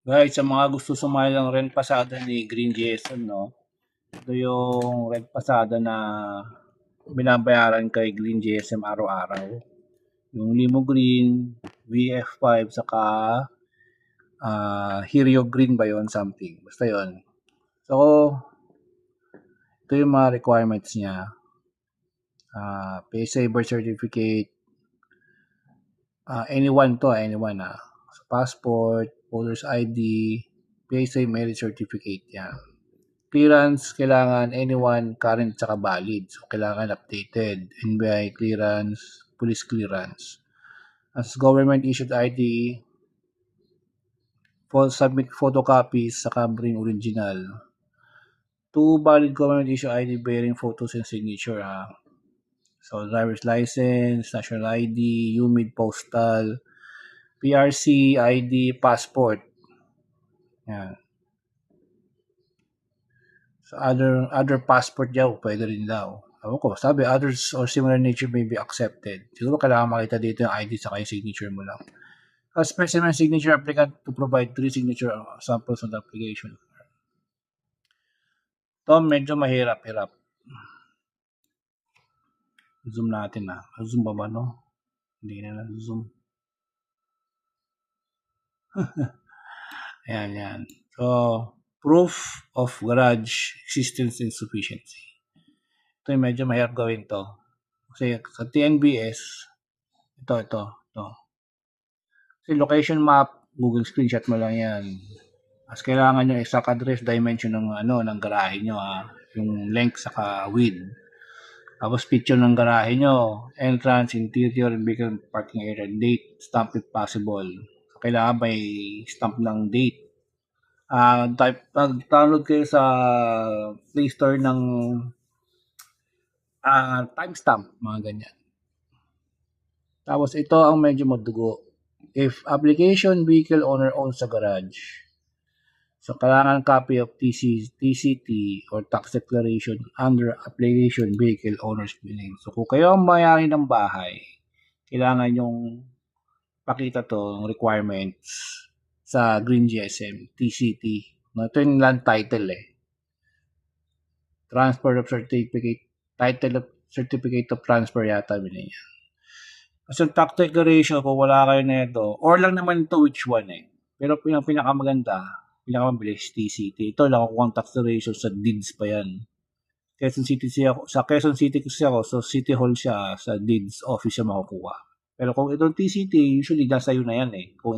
Guys, sa mga gusto sumali ng rent pasada ni Green GSM, no? Ito yung rent pasada na binabayaran kay Green GSM araw-araw. Yung Limo Green, VF5, saka Hirio Green ba yon something. Basta yon. So, ito yung mga requirements niya. PSA birth certificate, anyone to, anyone So, passport, voters ID, PSA marriage certificate yan. Clearance, kailangan anyone current saka valid. So, kailangan updated. NBI clearance, police clearance. As government issued ID, submit photocopies saka bring original. 2 valid government issued ID bearing photos and signature. So, driver's license, national ID, UMID postal, PRC, ID, passport. Yan. So, other passport daw, pwede rin daw. Ako ko, sabi, others or similar nature may be accepted. Siguro kailangan makita dito yung ID sa yung signature mo lang. A specimen signature applicant to provide 3 signature samples on the application. Ito, medyo mahirap-hirap. Zoom natin Zoom ba no? Hindi na zoom. Ayan. So, proof of garage existence and sufficiency. Ito yung medyo mahirap gawin to. Kasi sa TNBS, ito. Kasi location map, Google screenshot mo lang yan. As kailangan nyo exact address, dimension ng garahe nyo yung length saka width. Tapos picture ng garahe nyo, entrance, interior, vehicle parking area, date, stamp if possible. So, kailangan may stamp ng date. Pag-download kayo sa Play Store ng timestamp, mga ganyan. Tapos ito ang medyo madugo. If application vehicle owner owns a garage, so kailangan copy of TCT or tax declaration under application vehicle owner's billing. So kung kayo ang may-ari ng bahay, kailangan yung pakita to requirements sa Green GSM, TCT. No, ito yung land title Transfer of certificate, title of certificate of transfer yata binigyan. So, tax declaration, kung wala kayo na ito, or lang naman ito which one Pero yung pinakamaganda, pinakamabilis, TCT. Ito, nakukuha ang tax declaration sa deeds pa yan. Quezon City siya, sa Quezon City kasi ako, so City Hall siya, sa deeds office siya makukuha. Pero kung itong TCT, usually nasa iyo na yan Kung